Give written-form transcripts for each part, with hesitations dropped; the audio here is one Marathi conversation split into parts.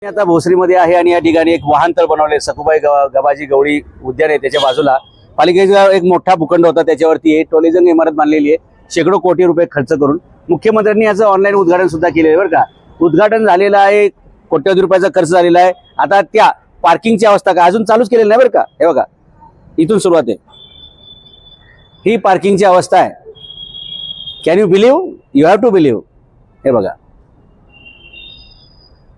आता भोसरीमध्ये आहे आणि या ठिकाणी एक वाहनतळ बनवले सखुबाई गबाजी गवळी उद्यान आहे त्याच्या बाजूला पालिकेचा एक मोठा भूखंड होता त्याच्यावरती टोलेजंग इमारत बांधलेली आहे शेकडो कोटी रुपये खर्च करून मुख्यमंत्र्यांनी याचं ऑनलाईन उद्घाटन सुद्धा केले बरं का। उद्घाटन झालेलं आहे, कोट्यवधी रुपयाचा खर्च झालेला आहे। आता त्या पार्किंगची अवस्था काय अजून चालूच केलेली नाही बरं का। हे बघा इथून सुरुवात आहे, ही पार्किंगची अवस्था आहे। Can you believe, you have to believe. हे बघा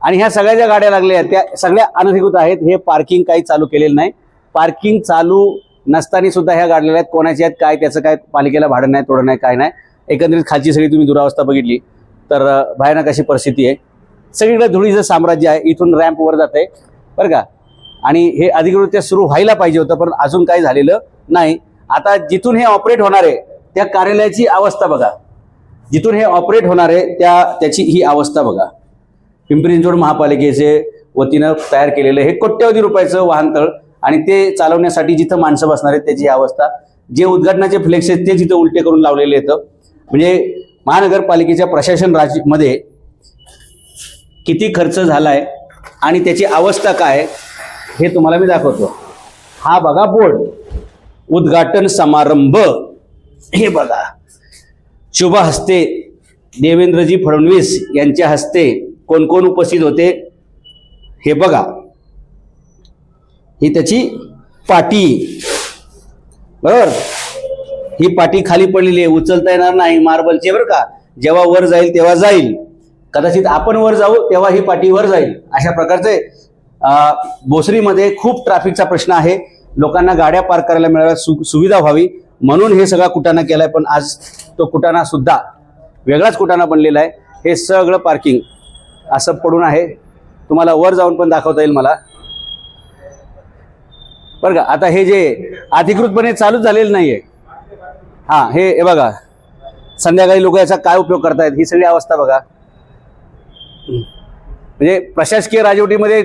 आणि ह्या सगळ्या ज्या गाड्या लागल्या आहेत त्या सगळ्या अनधिकृत आहेत। हे पार्किंग काही चालू केलेलं नाही, पार्किंग चालू नसताना सुद्धा ह्या गाडलेल्या आहेत। कोणाच्या आहेत काय त्याचं काय पालिकेला भाडं नाही तोडं नाही काय नाही। एकंदरीत खालची सगळी तुम्ही दुरावस्था बघितली तर भयानक अशी परिस्थिती आहे। सगळीकडे धुळीचं साम्राज्य आहे, इथून रॅम्प वर जात आहे बरं का। आणि हे अधिकृतरित्या सुरू व्हायला पाहिजे होतं पण अजून काही झालेलं नाही। आता जिथून हे ऑपरेट होणार आहे त्या कार्यालयाची अवस्था बघा, जिथून हे ऑपरेट होणार आहे त्याची ही अवस्था बघा। पिंपरी चिंचवड महापालिकेचे वतीनं तयार केलेलं हे कोट्यवधी रुपयाचं वाहनतळ आणि ते चालवण्यासाठी जिथं माणसं बसणार आहेत त्याची अवस्था। जे उद्घाटनाचे फ्लेक्स आहेत ते जिथं उलटे करून लावलेले आहेत। म्हणजे महानगरपालिकेच्या प्रशासन मध्ये किती खर्च झालाय आणि त्याची अवस्था काय हे तुम्हाला मी दाखवतो। हा बघा बोर्ड, उद्घाटन समारंभ, हे बघा शुभ हस्ते देवेंद्रजी फडणवीस यांच्या हस्ते कोण कोण उपस्थित होते हे बघा। ही त्याची पाटी बरोबर, ही पाटी खाली पडलेली आहे, उचलता येणार नाही, मार्बलची बरं का। जेव्हा वर जाईल तेव्हा जाईल, कदाचित आपण वर जाऊ तेव्हा ही पाटी वर जाईल। अशा प्रकारचे भोसरीमध्ये खूप ट्रॅफिकचा प्रश्न आहे, लोकांना गाड्या पार्क करायला मिळाव्या, सुविधा व्हावी म्हणून हे सगळा कुटाणा केलाय। पण आज तो कुटाणा सुद्धा वेगळाच कुटाणा बनलेला आहे। हे सगळं पार्किंग असं पडून आहे, तुम्हाला वर जाऊन पण दाखवता येईल मला बरं का। आता हे जे अधिकृतपणे चालूच झालेलं नाहीये, हा हे बघा संध्याकाळी लोक याचा काय उपयोग करतायत, ही सगळी अवस्था बघा। म्हणजे प्रशासकीय राजवटीमध्ये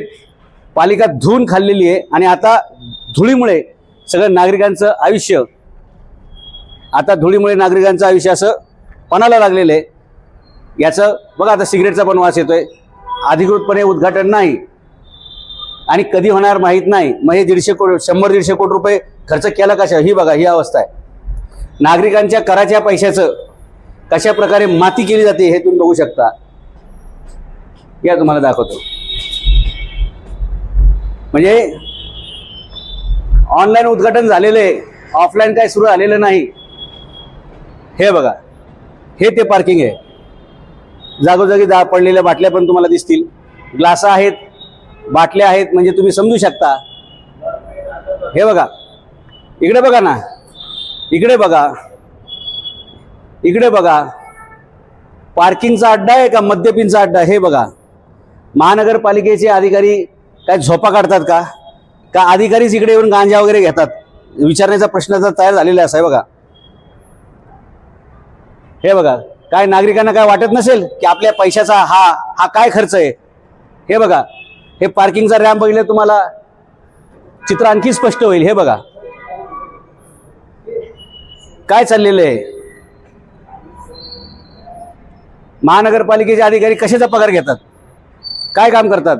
पालिका धुवून खाल्लेली आहे आणि आता धुळीमुळे सगळं नागरिकांचं आयुष्य, आता धुळीमुळे नागरिकांचं आयुष्य असं पणाला लागलेलं आहे। याचं बघा आता सिगरेटचा पण वास येतोय, अधिकृतपणे उद्घाटन नाही आणि कधी होणार माहीत नाही। मग हे 100-150 कोटी रुपये खर्च केला कशा, ही बघा ही अवस्था आहे। नागरिकांच्या कराच्या पैशाचं कशा प्रकारे माती केली जाते हे तुम्ही बघू शकता। या तुम्हाला दाखवतो, म्हणजे ऑनलाईन उद्घाटन झालेलं आहे, ऑफलाईन काय सुरू झालेलं नाही। हे बघा हे ते पार्किंग आहे, जागोजागी पडलेल्या बाटल्या पण तुम्हाला दिसतील, ग्लास आहेत, बाटल्या आहेत, म्हणजे तुम्ही समजू शकता। हे बघा इकडे बघा ना, इकडे बघा, इकडे बघा, पार्किंगचा अड्डा आहे का मद्यपींचा अड्डा, हे बघा। महानगरपालिकेचे अधिकारी काय झोपा काढतात का अधिकारीच इकडे येऊन गांजा वगैरे घेतात, विचारण्याचा प्रश्न तयार झालेला असा आहे बघा। हे बघा काय नागरिकांना काय वाटत नसेल की आपल्या पैशाचा हा काय खर्च आहे। हे बघा हे पार्किंगचा रॅम्प बघितलं तुम्हाला चित्र आणखी स्पष्ट होईल। हे बघा काय चाललेलं आहे, महानगरपालिकेचे अधिकारी कशाचा पगार घेतात, काय काम करतात।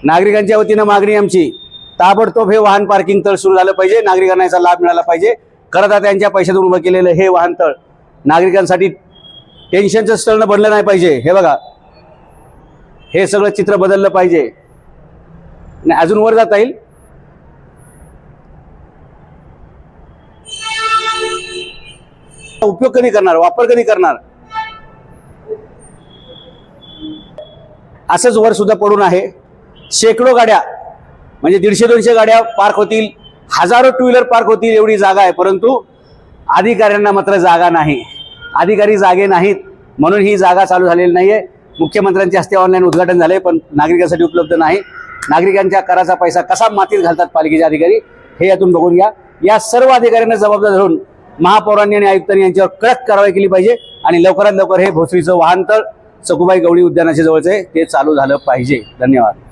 नागरिकांच्या वतीनं मागणी आमची, ताबडतोब हे वाहन पार्किंग तळ सुरू झालं पाहिजे, नागरिकांना याचा लाभ मिळाला पाहिजे। करदात्यांच्या पैशातून उभं केलेलं हे वाहनतळ नागरिकांसाठी टेन्शनचं स्थळ बनलं नाही पाहिजे। हे बघा हे सगळं चित्र बदललं पाहिजे। नाही अजून वर जाता येईल, उपयोग कधी करणार, वापर कधी करणार, असंच वर सुद्धा पडून आहे। शेकडो गाड्या म्हणजे 150-200 गाड्या पार्क होतील, हजारो टू व्हीलर पार्क होतील एवढी जागा आहे, परंतु अधिकाऱ्यांना मात्र जागा नाही, अधिकारी जागे नाहीत म्हणून ही जागा चालू झालेली नाहीये। मुख्यमंत्र्यांच्या हस्ते ऑनलाईन उद्घाटन झाले पण नागरिकांसाठी उपलब्ध नाही। नागरिकांच्या कराचा पैसा कसा मातीत घालतात पालिकेचे अधिकारी हे यातून बघून घ्या। या सर्व अधिकाऱ्यांना जबाबदार धरून महापौरांनी आणि आयुक्तांनी यांच्यावर कडक कारवाई केली पाहिजे आणि लवकरात लवकर हे भोसरीचं वाहनतळ सखुबाई गवळी उद्यानाच्या जवळचे ते चालू झालं पाहिजे। धन्यवाद।